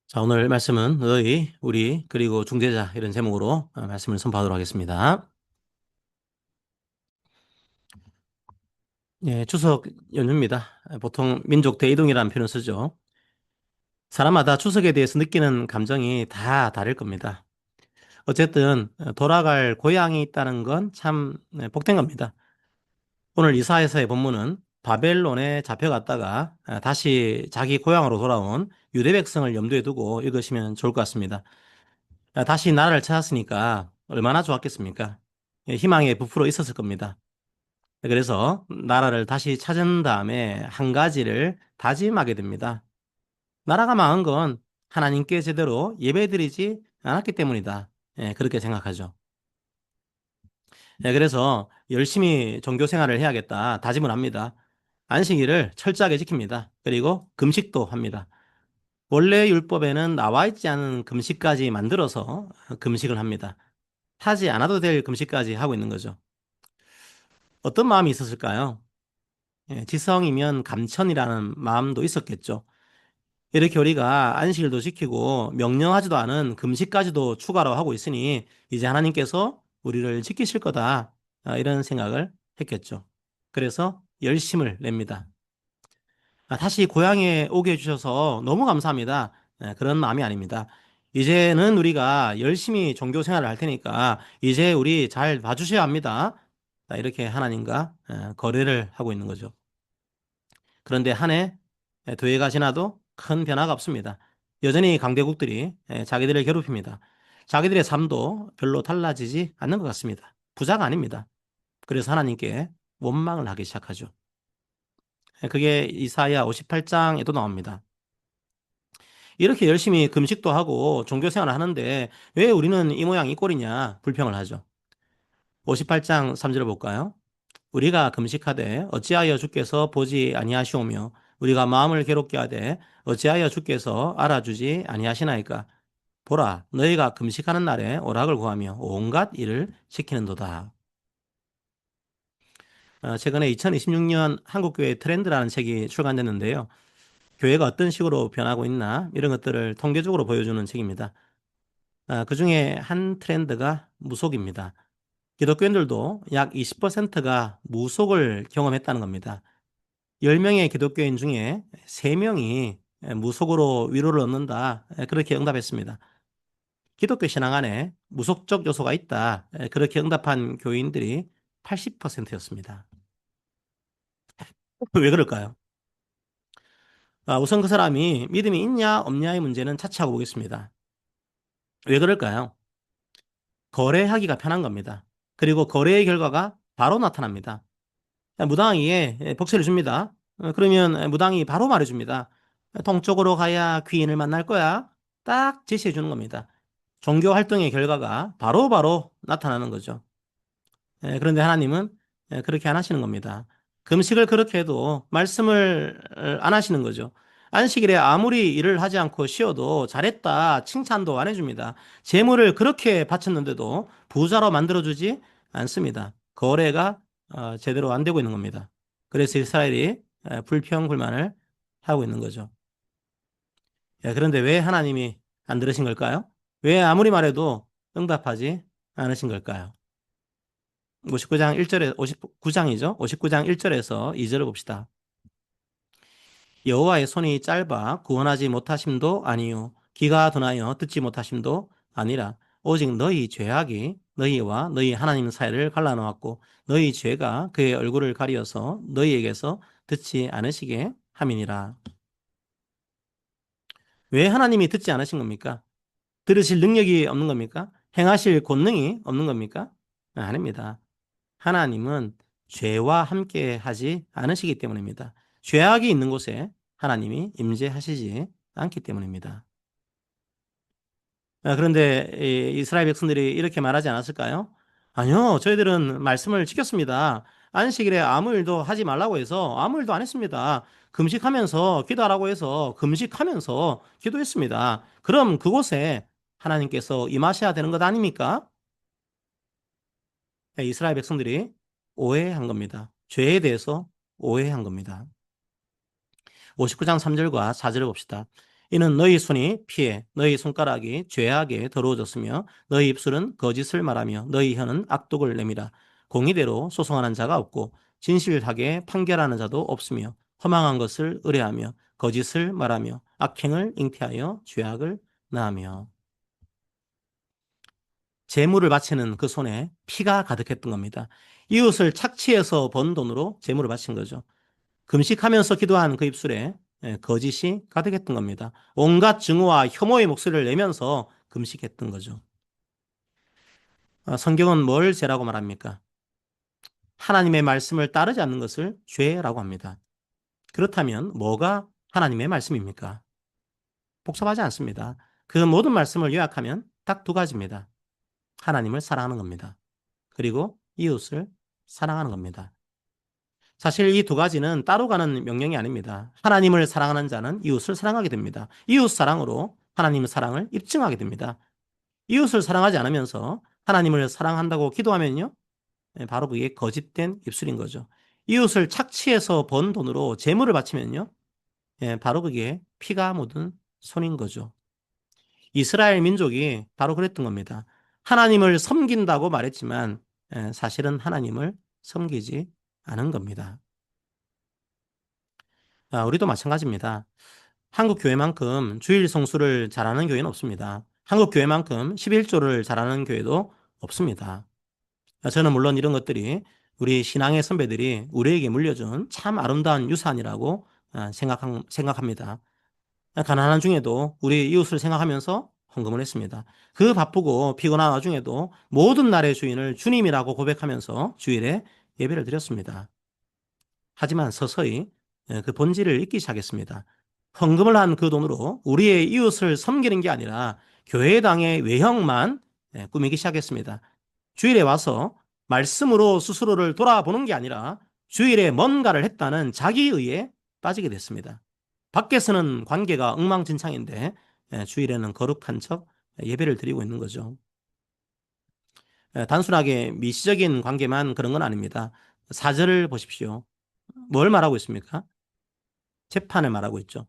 자, 오늘 말씀은 너희, 우리, 그리고 중재자 이런 제목으로 말씀을 선포하도록 하겠습니다. 예, 추석 연휴입니다. 보통 민족 대이동이라는 표현을 쓰죠. 사람마다 추석에 대해서 느끼는 감정이 다 다를 겁니다. 어쨌든 돌아갈 고향이 있다는 건 참 복된 겁니다. 오늘 이사야서의 본문은 바벨론에 잡혀갔다가 다시 자기 고향으로 돌아온 유대 백성을 염두에 두고 읽으시면 좋을 것 같습니다. 다시 나라를 찾았으니까 얼마나 좋았겠습니까? 예, 희망에 부풀어 있었을 겁니다. 그래서 나라를 다시 찾은 다음에 한 가지를 다짐하게 됩니다. 나라가 망한 건 하나님께 제대로 예배드리지 않았기 때문이다. 예, 그렇게 생각하죠. 예, 그래서 열심히 종교 생활을 해야겠다 다짐을 합니다. 안식일을 철저하게 지킵니다. 그리고 금식도 합니다. 원래 율법에는 나와 있지 않은 금식까지 만들어서 금식을 합니다. 하지 않아도 될 금식까지 하고 있는 거죠. 어떤 마음이 있었을까요? 예, 지성이면 감천이라는 마음도 있었겠죠. 이렇게 우리가 안식일도 지키고 명령하지도 않은 금식까지도 추가로 하고 있으니 이제 하나님께서 우리를 지키실 거다. 이런 생각을 했겠죠. 그래서 열심을 냅니다. 다시 고향에 오게 해주셔서 너무 감사합니다. 그런 마음이 아닙니다. 이제는 우리가 열심히 종교 생활을 할 테니까 이제 우리 잘 봐주셔야 합니다. 이렇게 하나님과 거래를 하고 있는 거죠. 그런데 한 해, 두 해가 지나도 큰 변화가 없습니다. 여전히 강대국들이 자기들을 괴롭힙니다. 자기들의 삶도 별로 달라지지 않는 것 같습니다. 부자가 아닙니다. 그래서 하나님께 원망을 하기 시작하죠. 그게 이사야 58장에도 나옵니다. 이렇게 열심히 금식도 하고 종교 생활을 하는데 왜 우리는 이 모양 이 꼴이냐 불평을 하죠. 58장 3절을 볼까요? 우리가 금식하되 어찌하여 주께서 보지 아니하시오며 우리가 마음을 괴롭게 하되 어찌하여 주께서 알아주지 아니하시나이까. 보라, 너희가 금식하는 날에 오락을 구하며 온갖 일을 시키는도다. 최근에 2026년 한국교회 트렌드라는 책이 출간됐는데요. 교회가 어떤 식으로 변하고 있나 이런 것들을 통계적으로 보여주는 책입니다. 그 중에 한 트렌드가 무속입니다. 기독교인들도 약 20%가 무속을 경험했다는 겁니다. 10명의 기독교인 중에 3명이 무속으로 위로를 얻는다. 그렇게 응답했습니다. 기독교 신앙 안에 무속적 요소가 있다. 그렇게 응답한 교인들이 80%였습니다. 왜 그럴까요? 우선 그 사람이 믿음이 있냐 없냐의 문제는 차치하고 보겠습니다. 왜 그럴까요? 거래하기가 편한 겁니다. 그리고 거래의 결과가 바로 나타납니다. 무당에게 복세를 줍니다. 그러면 무당이 바로 말해줍니다. 동쪽으로 가야 귀인을 만날 거야. 딱 제시해 주는 겁니다. 종교 활동의 결과가 바로바로 나타나는 거죠. 그런데 하나님은 그렇게 안 하시는 겁니다. 금식을 그렇게 해도 말씀을 안 하시는 거죠. 안식일에 아무리 일을 하지 않고 쉬어도 잘했다 칭찬도 안 해줍니다. 재물을 그렇게 바쳤는데도 부자로 만들어주지 않습니다. 거래가 제대로 안 되고 있는 겁니다. 그래서 이스라엘이 불평불만을 하고 있는 거죠. 그런데 왜 하나님이 안 들으신 걸까요? 왜 아무리 말해도 응답하지 않으신 걸까요? 59장 1절에 59장이죠. 59장 1절에서 2절을 봅시다. 여호와의 손이 짧아 구원하지 못하심도 아니요 귀가 둔하여 듣지 못하심도 아니라 오직 너희 죄악이 너희와 너희 하나님 사이를 갈라놓았고 너희 죄가 그의 얼굴을 가리어서 너희에게서 듣지 않으시게 함이니라. 왜 하나님이 듣지 않으신 겁니까? 들으실 능력이 없는 겁니까? 행하실 권능이 없는 겁니까? 아닙니다. 하나님은 죄와 함께 하지 않으시기 때문입니다. 죄악이 있는 곳에 하나님이 임재하시지 않기 때문입니다. 그런데 이스라엘 백성들이 이렇게 말하지 않았을까요? 아니요, 저희들은 말씀을 지켰습니다. 안식일에 아무 일도 하지 말라고 해서 아무 일도 안 했습니다. 금식하면서 기도하라고 해서 금식하면서 기도했습니다. 그럼 그곳에 하나님께서 임하셔야 되는 것 아닙니까? 이스라엘 백성들이 오해한 겁니다. 죄에 대해서 오해한 겁니다. 59장 3절과 4절을 봅시다. 이는 너희 손이 피해 너희 손가락이 죄악에 더러워졌으며 너희 입술은 거짓을 말하며 너희 혀는 악독을 내밀어 공의대로 소송하는 자가 없고 진실하게 판결하는 자도 없으며 허망한 것을 의뢰하며 거짓을 말하며 악행을 잉태하여 죄악을 낳으며. 재물을 바치는 그 손에 피가 가득했던 겁니다. 이웃을 착취해서 번 돈으로 재물을 바친 거죠. 금식하면서 기도한 그 입술에 거짓이 가득했던 겁니다. 온갖 증오와 혐오의 목소리를 내면서 금식했던 거죠. 성경은 뭘 죄라고 말합니까? 하나님의 말씀을 따르지 않는 것을 죄라고 합니다. 그렇다면 뭐가 하나님의 말씀입니까? 복잡하지 않습니다. 그 모든 말씀을 요약하면 딱 두 가지입니다. 하나님을 사랑하는 겁니다. 그리고 이웃을 사랑하는 겁니다. 사실 이 두 가지는 따로 가는 명령이 아닙니다. 하나님을 사랑하는 자는 이웃을 사랑하게 됩니다. 이웃 사랑으로 하나님의 사랑을 입증하게 됩니다. 이웃을 사랑하지 않으면서 하나님을 사랑한다고 기도하면요, 바로 그게 거짓된 입술인 거죠. 이웃을 착취해서 번 돈으로 재물을 바치면요, 바로 그게 피가 묻은 손인 거죠. 이스라엘 민족이 바로 그랬던 겁니다. 하나님을 섬긴다고 말했지만 사실은 하나님을 섬기지 않은 겁니다. 우리도 마찬가지입니다. 한국 교회만큼 주일 성수를 잘하는 교회는 없습니다. 한국 교회만큼 11조를 잘하는 교회도 없습니다. 저는 물론 이런 것들이 우리 신앙의 선배들이 우리에게 물려준 참 아름다운 유산이라고 생각합니다. 가난한 중에도 우리 이웃을 생각하면서 헌금을 했습니다. 그 바쁘고 피곤한 와중에도 모든 날의 주인을 주님이라고 고백하면서 주일에 예배를 드렸습니다. 하지만 서서히 그 본질을 잊기 시작했습니다. 헌금을 한 그 돈으로 우리의 이웃을 섬기는 게 아니라 교회당의 외형만 꾸미기 시작했습니다. 주일에 와서 말씀으로 스스로를 돌아보는 게 아니라 주일에 뭔가를 했다는 자기의에 빠지게 됐습니다. 밖에서는 관계가 엉망진창인데 주일에는 거룩한 척 예배를 드리고 있는 거죠. 단순하게 미시적인 관계만 그런 건 아닙니다. 사절을 보십시오. 뭘 말하고 있습니까? 재판을 말하고 있죠.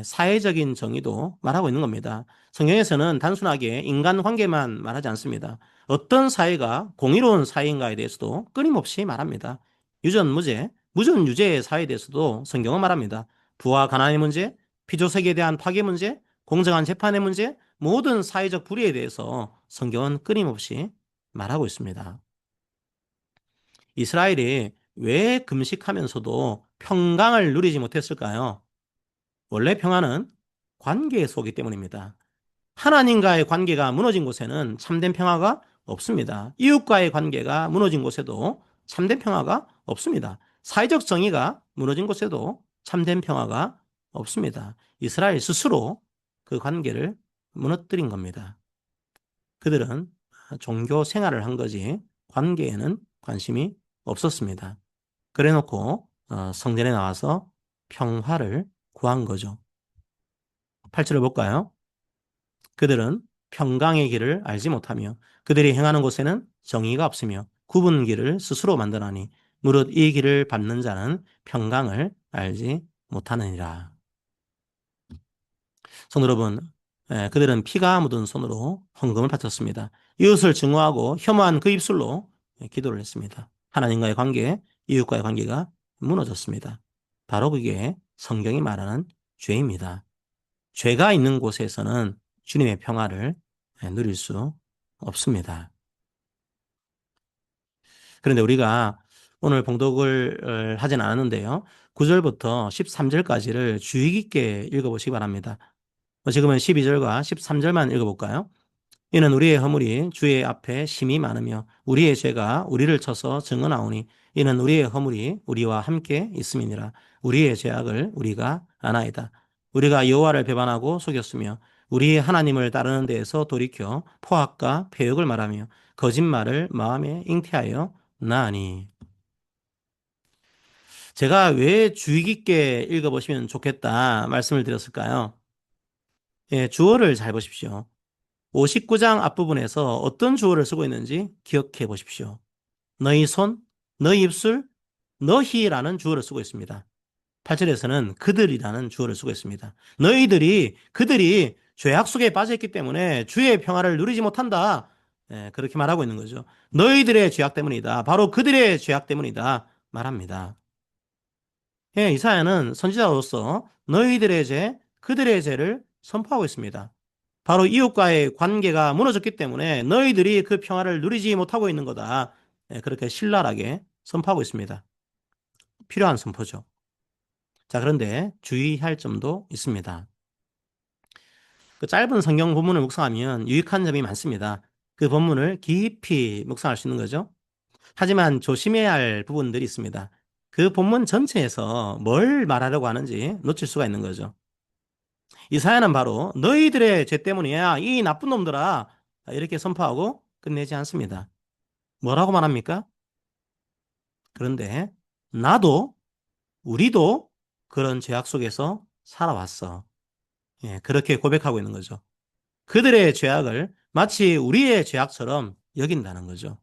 사회적인 정의도 말하고 있는 겁니다. 성경에서는 단순하게 인간관계만 말하지 않습니다. 어떤 사회가 공의로운 사회인가에 대해서도 끊임없이 말합니다. 유전무죄, 무전유죄의 사회에 대해서도 성경은 말합니다. 부와 가난의 문제, 피조세계에 대한 파괴 문제, 공정한 재판의 문제, 모든 사회적 불의에 대해서 성경은 끊임없이 말하고 있습니다. 이스라엘이 왜 금식하면서도 평강을 누리지 못했을까요? 원래 평화는 관계에 속이기 때문입니다. 하나님과의 관계가 무너진 곳에는 참된 평화가 없습니다. 이웃과의 관계가 무너진 곳에도 참된 평화가 없습니다. 사회적 정의가 무너진 곳에도 참된 평화가 없습니다. 이스라엘 스스로 그 관계를 무너뜨린 겁니다. 그들은 종교 생활을 한 거지 관계에는 관심이 없었습니다. 그래 놓고 성전에 나와서 평화를 구한 거죠. 8절을 볼까요? 그들은 평강의 길을 알지 못하며 그들이 행하는 곳에는 정의가 없으며 굽은 길을 스스로 만드나니 무릇 이 길을 밟는 자는 평강을 알지 못하느니라. 성도 여러분, 그들은 피가 묻은 손으로 헌금을 바쳤습니다. 이웃을 증오하고 혐오한 그 입술로 기도를 했습니다. 하나님과의 관계, 이웃과의 관계가 무너졌습니다. 바로 그게 성경이 말하는 죄입니다. 죄가 있는 곳에서는 주님의 평화를 누릴 수 없습니다. 그런데 우리가 오늘 봉독을 하진 않았는데요. 9절부터 13절까지를 주의 깊게 읽어보시기 바랍니다. 지금은 12절과 13절만 읽어볼까요? 이는 우리의 허물이 주의 앞에 심히 많으며 우리의 죄가 우리를 쳐서 증언하오니 이는 우리의 허물이 우리와 함께 있음이니라. 우리의 죄악을 우리가 아나이다. 우리가 여호와를 배반하고 속였으며 우리 하나님을 따르는 데에서 돌이켜 포악과 패역을 말하며 거짓말을 마음에 잉태하여 나으니. 제가 왜 주의 깊게 읽어보시면 좋겠다 말씀을 드렸을까요? 주어를 잘 보십시오. 59장 앞부분에서 어떤 주어를 쓰고 있는지 기억해 보십시오. 너희 손, 너희 입술, 너희라는 주어를 쓰고 있습니다. 8절에서는 그들이라는 주어를 쓰고 있습니다. 그들이 죄악 속에 빠져있기 때문에 주의 평화를 누리지 못한다. 예, 그렇게 말하고 있는 거죠. 너희들의 죄악 때문이다. 바로 그들의 죄악 때문이다. 말합니다. 예, 이사야는 선지자로서 너희들의 죄, 그들의 죄를 선포하고 있습니다. 바로 이웃과의 관계가 무너졌기 때문에 너희들이 그 평화를 누리지 못하고 있는 거다. 예, 그렇게 신랄하게 선포하고 있습니다. 필요한 선포죠. 자, 그런데 주의할 점도 있습니다. 그 짧은 성경 본문을 묵상하면 유익한 점이 많습니다. 그 본문을 깊이 묵상할 수 있는 거죠. 하지만 조심해야 할 부분들이 있습니다. 그 본문 전체에서 뭘 말하려고 하는지 놓칠 수가 있는 거죠. 이사야는 바로 너희들의 죄 때문이야, 이 나쁜 놈들아, 이렇게 선포하고 끝내지 않습니다. 뭐라고 말합니까? 그런데 나도, 우리도 그런 죄악 속에서 살아왔어. 예, 그렇게 고백하고 있는 거죠. 그들의 죄악을 마치 우리의 죄악처럼 여긴다는 거죠.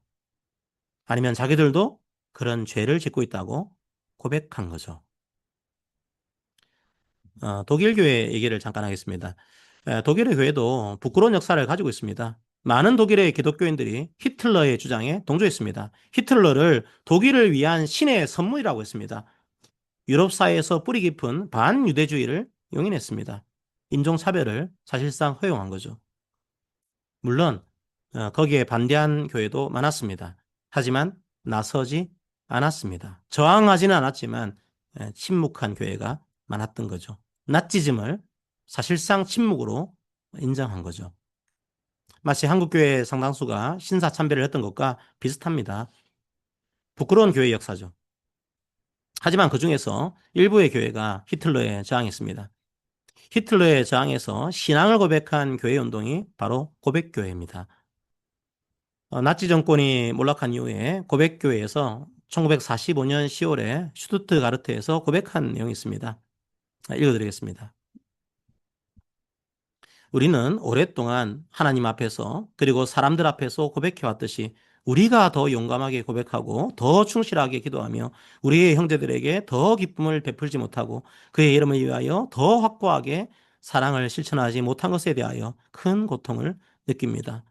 아니면 자기들도 그런 죄를 짓고 있다고 고백한 거죠. 독일 교회 얘기를 잠깐 하겠습니다. 독일의 교회도 부끄러운 역사를 가지고 있습니다. 많은 독일의 기독교인들이 히틀러의 주장에 동조했습니다. 히틀러를 독일을 위한 신의 선물이라고 했습니다. 유럽 사회에서 뿌리 깊은 반유대주의를 용인했습니다. 인종차별을 사실상 허용한 거죠. 물론 거기에 반대한 교회도 많았습니다. 하지만 나서지 않았습니다. 저항하지는 않았지만 침묵한 교회가 많았던 거죠. 나치즘을 사실상 침묵으로 인정한 거죠. 마치 한국교회 상당수가 신사참배를 했던 것과 비슷합니다. 부끄러운 교회 역사죠. 하지만 그 중에서 일부의 교회가 히틀러에 저항했습니다. 히틀러에 저항해서 신앙을 고백한 교회 운동이 바로 고백교회입니다. 나치 정권이 몰락한 이후에 고백교회에서 1945년 10월에 슈투트가르트에서 고백한 내용이 있습니다. 읽어드리겠습니다. 우리는 오랫동안 하나님 앞에서 그리고 사람들 앞에서 고백해왔듯이 우리가 더 용감하게 고백하고 더 충실하게 기도하며 우리의 형제들에게 더 기쁨을 베풀지 못하고 그의 이름을 위하여 더 확고하게 사랑을 실천하지 못한 것에 대하여 큰 고통을 느낍니다.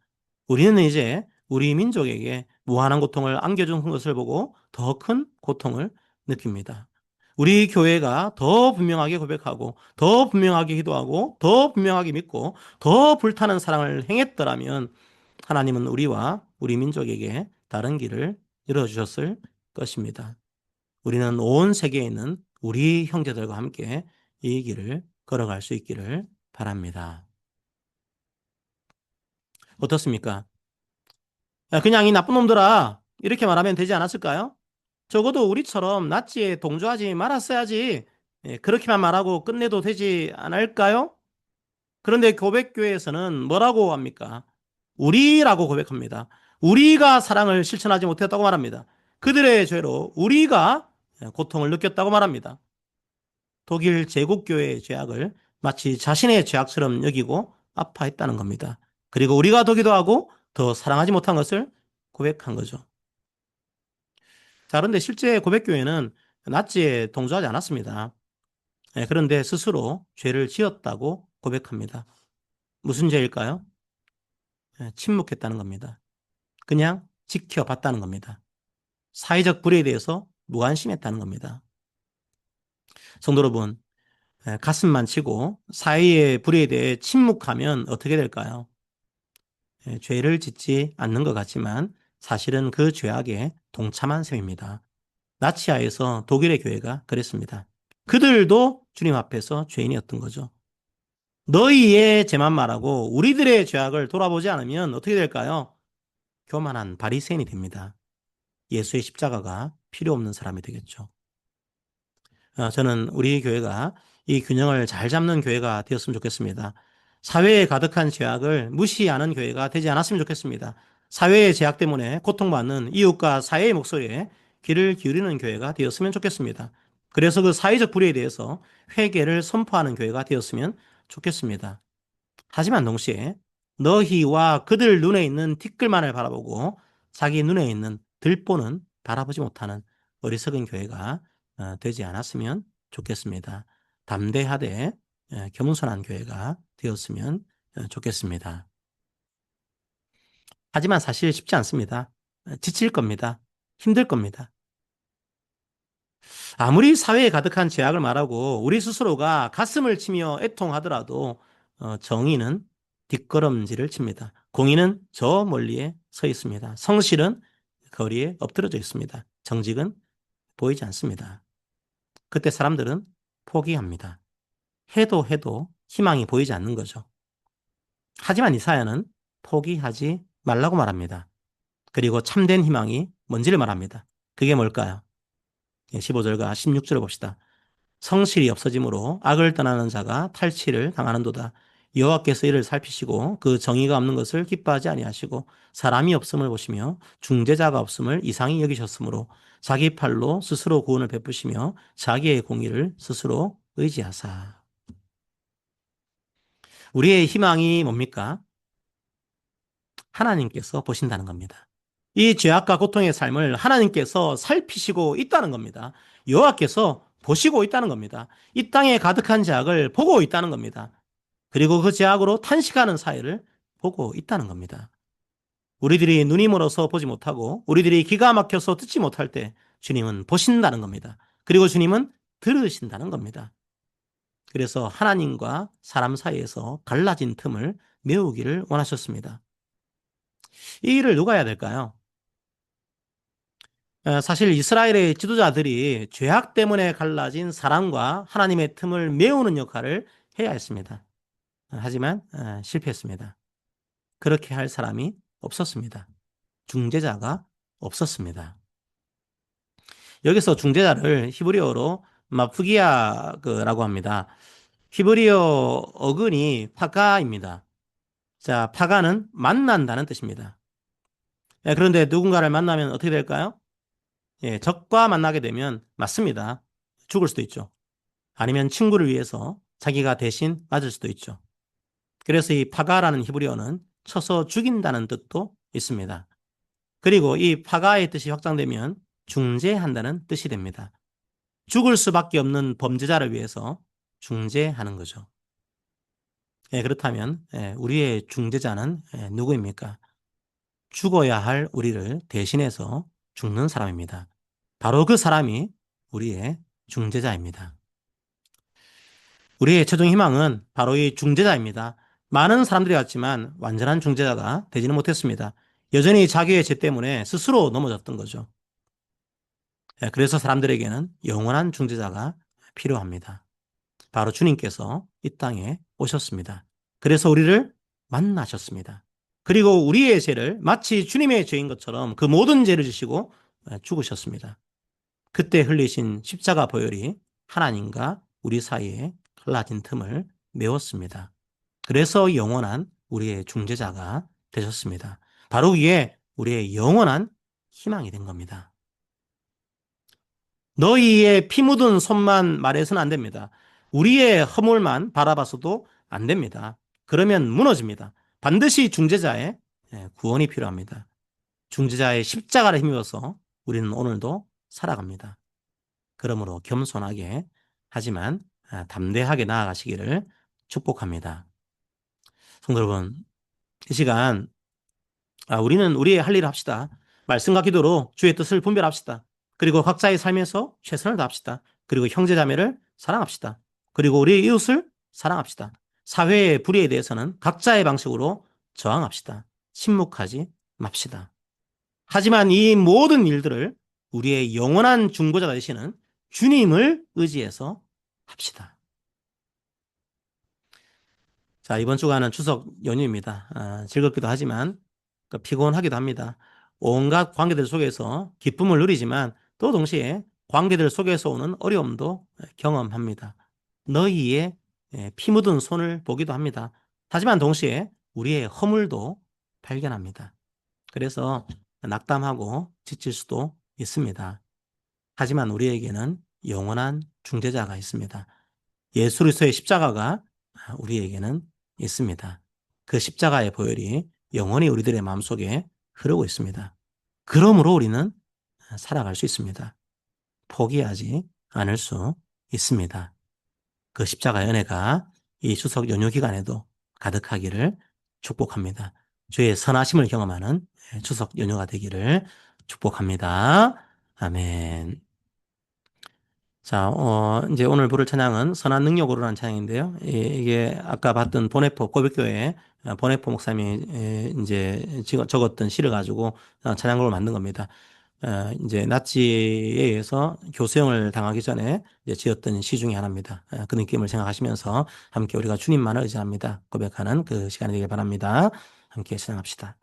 우리는 이제 우리 민족에게 무한한 고통을 안겨준 것을 보고 더 큰 고통을 느낍니다. 우리 교회가 더 분명하게 고백하고 더 분명하게 기도하고 더 분명하게 믿고 더 불타는 사랑을 행했더라면 하나님은 우리와 우리 민족에게 다른 길을 열어주셨을 것입니다. 우리는 온 세계에 있는 우리 형제들과 함께 이 길을 걸어갈 수 있기를 바랍니다. 어떻습니까? 그냥 이 나쁜 놈들아 이렇게 말하면 되지 않았을까요? 적어도 우리처럼 나치에 동조하지 말았어야지. 예, 그렇게만 말하고 끝내도 되지 않을까요? 그런데 고백교회에서는 뭐라고 합니까? 우리라고 고백합니다. 우리가 사랑을 실천하지 못했다고 말합니다. 그들의 죄로 우리가 고통을 느꼈다고 말합니다. 독일 제국교회의 죄악을 마치 자신의 죄악처럼 여기고 아파했다는 겁니다. 그리고 우리가 더 기도하고 더 사랑하지 못한 것을 고백한 거죠. 자, 그런데 실제 고백교회는 나치에 동조하지 않았습니다. 그런데 스스로 죄를 지었다고 고백합니다. 무슨 죄일까요? 침묵했다는 겁니다. 그냥 지켜봤다는 겁니다. 사회적 불의에 대해서 무관심했다는 겁니다. 성도 여러분, 가슴만 치고 사회의 불의에 대해 침묵하면 어떻게 될까요? 죄를 짓지 않는 것 같지만 사실은 그 죄악에 동참한 셈입니다. 나치하에서 독일의 교회가 그랬습니다. 그들도 주님 앞에서 죄인이었던 거죠. 너희의 죄만 말하고 우리들의 죄악을 돌아보지 않으면 어떻게 될까요? 교만한 바리새인이 됩니다. 예수의 십자가가 필요 없는 사람이 되겠죠. 저는 우리 교회가 이 균형을 잘 잡는 교회가 되었으면 좋겠습니다. 사회에 가득한 죄악을 무시하는 교회가 되지 않았으면 좋겠습니다. 사회의 죄악 때문에 고통받는 이웃과 사회의 목소리에 귀를 기울이는 교회가 되었으면 좋겠습니다. 그래서 그 사회적 불의에 대해서 회개를 선포하는 교회가 되었으면 좋겠습니다. 하지만 동시에 너희와 그들 눈에 있는 티끌만을 바라보고 자기 눈에 있는 들보는 바라보지 못하는 어리석은 교회가 되지 않았으면 좋겠습니다. 담대하되 겸손한 교회가 되었으면 좋겠습니다. 하지만 사실 쉽지 않습니다. 지칠 겁니다. 힘들 겁니다. 아무리 사회에 가득한 죄악을 말하고 우리 스스로가 가슴을 치며 애통하더라도 정의는 뒷걸음질을 칩니다. 공의는 저 멀리에 서 있습니다. 성실은 거리에 엎드려져 있습니다. 정직은 보이지 않습니다. 그때 사람들은 포기합니다. 해도 희망이 보이지 않는 거죠. 하지만 이사야는 포기하지 말라고 말합니다. 그리고 참된 희망이 뭔지를 말합니다. 그게 뭘까요? 15절과 16절을 봅시다. 성실이 없어짐으로 악을 떠나는 자가 탈취를 당하는도다. 여호와께서 이를 살피시고 그 정의가 없는 것을 기뻐하지 아니하시고 사람이 없음을 보시며 중재자가 없음을 이상히 여기셨으므로 자기 팔로 스스로 구원을 베푸시며 자기의 공의를 스스로 의지하사. 우리의 희망이 뭡니까? 하나님께서 보신다는 겁니다. 이 죄악과 고통의 삶을 하나님께서 살피시고 있다는 겁니다. 여호와께서 보시고 있다는 겁니다. 이 땅에 가득한 죄악을 보고 있다는 겁니다. 그리고 그 죄악으로 탄식하는 사회를 보고 있다는 겁니다. 우리들이 눈이 멀어서 보지 못하고 우리들이 기가 막혀서 듣지 못할 때 주님은 보신다는 겁니다. 그리고 주님은 들으신다는 겁니다. 그래서 하나님과 사람 사이에서 갈라진 틈을 메우기를 원하셨습니다. 이 일을 누가 해야 될까요? 사실 이스라엘의 지도자들이 죄악 때문에 갈라진 사람과 하나님의 틈을 메우는 역할을 해야 했습니다. 하지만 실패했습니다. 그렇게 할 사람이 없었습니다. 중재자가 없었습니다. 여기서 중재자를 히브리어로 마프기야라고 합니다. 히브리어 어근이 파가입니다. 자, 파가는 만난다는 뜻입니다. 그런데 누군가를 만나면 어떻게 될까요? 적과 만나게 되면 맞습니다. 죽을 수도 있죠. 아니면 친구를 위해서 자기가 대신 맞을 수도 있죠. 그래서 이 파가라는 히브리어는 쳐서 죽인다는 뜻도 있습니다. 그리고 이 파가의 뜻이 확장되면 중재한다는 뜻이 됩니다. 죽을 수밖에 없는 범죄자를 위해서 중재하는 거죠. 그렇다면 우리의 중재자는 누구입니까? 죽어야 할 우리를 대신해서 죽는 사람입니다. 바로 그 사람이 우리의 중재자입니다. 우리의 최종 희망은 바로 이 중재자입니다. 많은 사람들이 왔지만 완전한 중재자가 되지는 못했습니다. 여전히 자기의 죄 때문에 스스로 넘어졌던 거죠. 그래서 사람들에게는 영원한 중재자가 필요합니다. 바로 주님께서 이 땅에 오셨습니다. 그래서 우리를 만나셨습니다. 그리고 우리의 죄를 마치 주님의 죄인 것처럼 그 모든 죄를 지시고 죽으셨습니다. 그때 흘리신 십자가 보혈이 하나님과 우리 사이에 갈라진 틈을 메웠습니다. 그래서 영원한 우리의 중재자가 되셨습니다. 바로 이게 우리의 영원한 희망이 된 겁니다. 너희의 피 묻은 손만 말해서는 안 됩니다. 우리의 허물만 바라봐서도 안 됩니다. 그러면 무너집니다. 반드시 중재자의 구원이 필요합니다. 중재자의 십자가를 힘입어서 우리는 오늘도 살아갑니다. 그러므로 겸손하게 하지만 담대하게 나아가시기를 축복합니다. 성도 여러분, 이 시간 우리는 우리의 할 일을 합시다. 말씀과 기도로 주의 뜻을 분별합시다. 그리고 각자의 삶에서 최선을 다합시다. 그리고 형제자매를 사랑합시다. 그리고 우리 이웃을 사랑합시다. 사회의 불의에 대해서는 각자의 방식으로 저항합시다. 침묵하지 맙시다. 하지만 이 모든 일들을 우리의 영원한 중보자가 되시는 주님을 의지해서 합시다. 자, 이번 주간은 추석 연휴입니다. 즐겁기도 하지만 피곤하기도 합니다. 온갖 관계들 속에서 기쁨을 누리지만 또 동시에 관계들 속에서 오는 어려움도 경험합니다. 너희의 피 묻은 손을 보기도 합니다. 하지만 동시에 우리의 허물도 발견합니다. 그래서 낙담하고 지칠 수도 있습니다. 하지만 우리에게는 영원한 중재자가 있습니다. 예수 그리스도의 십자가가 우리에게는 있습니다. 그 십자가의 보혈이 영원히 우리들의 마음속에 흐르고 있습니다. 그러므로 우리는 살아갈 수 있습니다. 포기하지 않을 수 있습니다. 그 십자가의 은혜가 이 추석 연휴 기간에도 가득하기를 축복합니다. 주의 선하심을 경험하는 추석 연휴가 되기를 축복합니다. 아멘. 자, 이제 오늘 부를 찬양은 선한 능력으로라는 찬양인데요. 이게 아까 봤던 보네포 고백교회 보네포 목사님이 이제 적었던 시를 가지고 찬양곡을 만든 겁니다. 이제 나치에 의해서 교수형을 당하기 전에 이제 지었던 시 중에 하나입니다. 그 느낌을 생각하시면서 함께 우리가 주님만을 의지합니다 고백하는 그 시간이 되길 바랍니다. 함께 찬양합시다.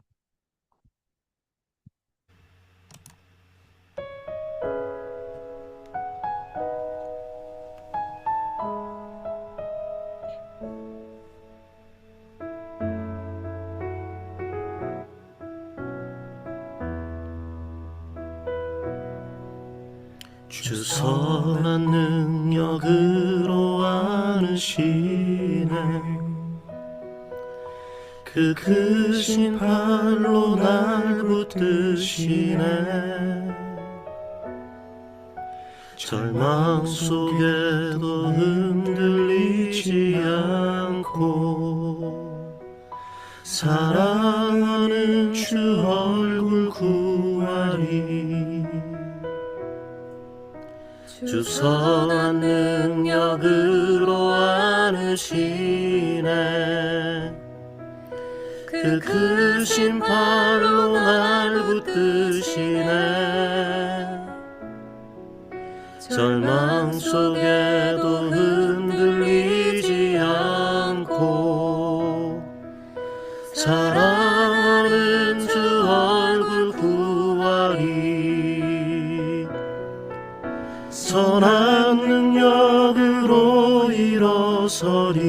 주 선한 능력으로 안으시네 그 크신 팔로 날 붙드시네 절망 속에도 흔들리지 않고 사랑하는 주 얼굴 구하리 주 선한 능력으로 안으시네 그 크신 팔로 날 붙드시네 절망 속에도 흔들리지 않고 사랑하는 주 얼굴 구하리 선한 능력으로 일어서리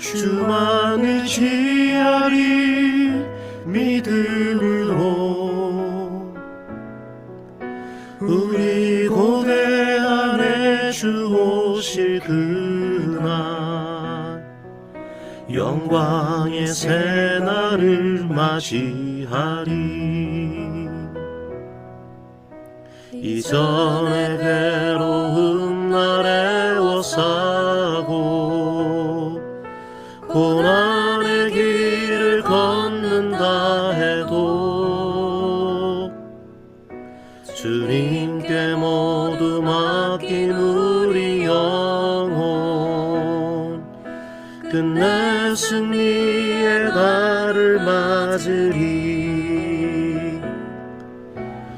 주만 의지하리 믿음으로 우리 고대 안에 주 오실 그날 영광의 새날을 맞이하리 이전의 괴로운 날에 애워싸고 고난의 길을 걷는다 해도 주님께 모두 맡긴 우리 영혼 끝내 승리의 달을 맞으리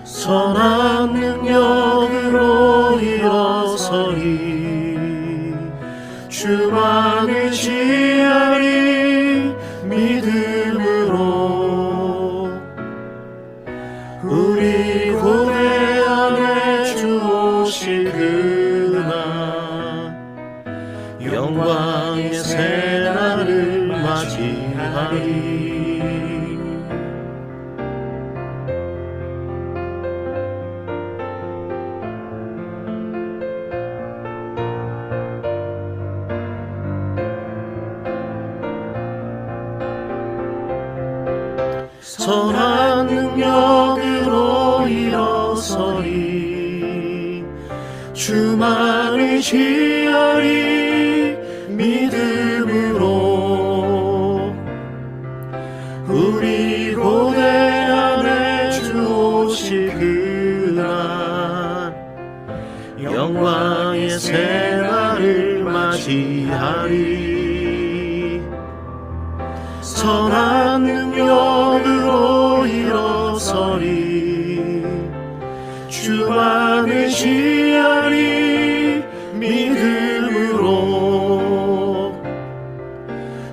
선한 능력으로 일어서리 주만 의지하리 믿음으로 우리 고대 안에 주 오실 그날 영광의 새날을 맞이하리 선한 능력으로 일어서리 주만 의지하리 믿음으로 우리 고대 안에 주 오실 그날 영광의 새날을 맞이하리 선한 능력으로 일어서리 주만 의지하리 믿음으로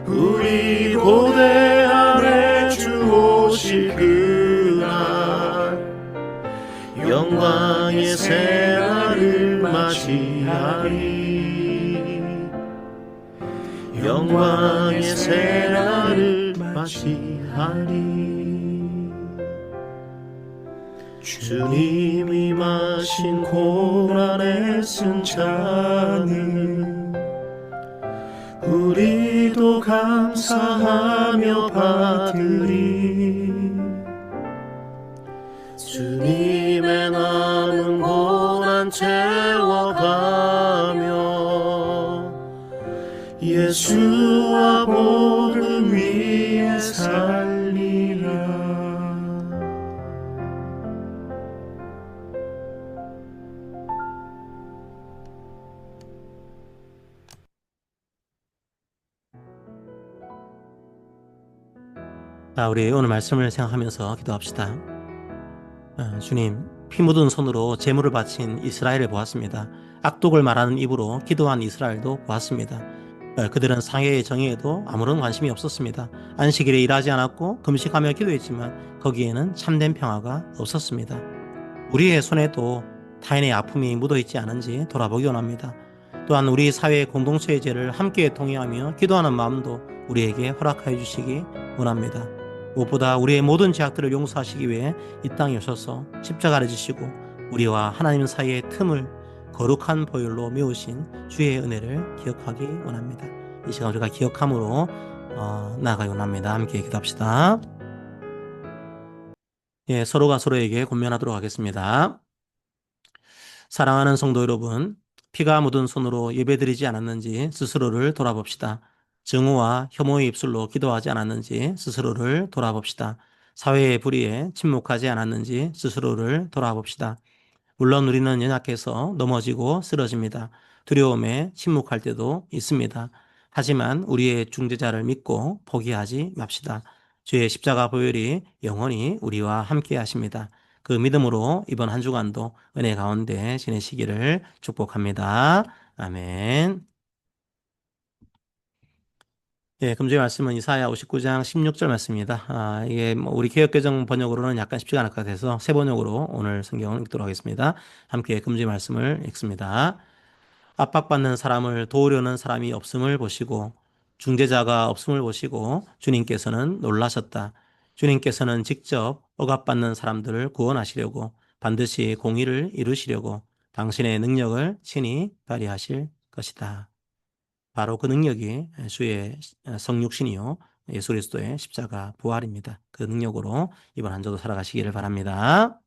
우리 고대 안에 주 오실 그날 영광의 새날을 맞이하리 영광의 새날을 맞이하리 주님이 마신 고난의 쓴 잔을 우리도 감사하며 받으리 주님의 남은 고난 채워 예수와 복음 위에 살리라. 자, 우리 오늘 말씀을 생각하면서 기도합시다. 주님, 피 묻은 손으로 제물을 바친 이스라엘을 보았습니다. 악독을 말하는 입으로 기도한 이스라엘도 보았습니다. 그들은 상해의 정의에도 아무런 관심이 없었습니다. 안식일에 일하지 않았고 금식하며 기도했지만 거기에는 참된 평화가 없었습니다. 우리의 손에도 타인의 아픔이 묻어있지 않은지 돌아보기 원합니다. 또한 우리 사회의 공동체의 죄를 함께 통회하며 기도하는 마음도 우리에게 허락하여 주시기 원합니다. 무엇보다 우리의 모든 죄악들을 용서하시기 위해 이 땅에 오셔서 십자가를 지시고 우리와 하나님 사이의 틈을 거룩한 보혈로 메우신 주의 은혜를 기억하기 원합니다. 이 시간 우리가 기억함으로 나아가기 원합니다. 함께 기도합시다. 예, 서로가 서로에게 권면하도록 하겠습니다. 사랑하는 성도 여러분, 피가 묻은 손으로 예배드리지 않았는지 스스로를 돌아봅시다. 증오와 혐오의 입술로 기도하지 않았는지 스스로를 돌아봅시다. 사회의 불의에 침묵하지 않았는지 스스로를 돌아봅시다. 물론 우리는 연약해서 넘어지고 쓰러집니다. 두려움에 침묵할 때도 있습니다. 하지만 우리의 중재자를 믿고 포기하지 맙시다. 주의 십자가 보혈이 영원히 우리와 함께 하십니다. 그 믿음으로 이번 한 주간도 은혜 가운데 지내시기를 축복합니다. 아멘. 예, 금주의 말씀은 이사야 59장 16절 말씀입니다. 이게 우리 개역개정 번역으로는 약간 쉽지가 않을 것 같아서 새 번역으로 오늘 성경을 읽도록 하겠습니다. 함께 금주의 말씀을 읽습니다. 압박받는 사람을 도우려는 사람이 없음을 보시고 중재자가 없음을 보시고 주님께서는 놀라셨다. 주님께서는 직접 억압받는 사람들을 구원하시려고 반드시 공의를 이루시려고 당신의 능력을 친히 발휘하실 것이다. 바로 그 능력이 주의 성육신이요 예수 그리스도의 십자가 부활입니다. 그 능력으로 이번 한 주도 살아가시기를 바랍니다.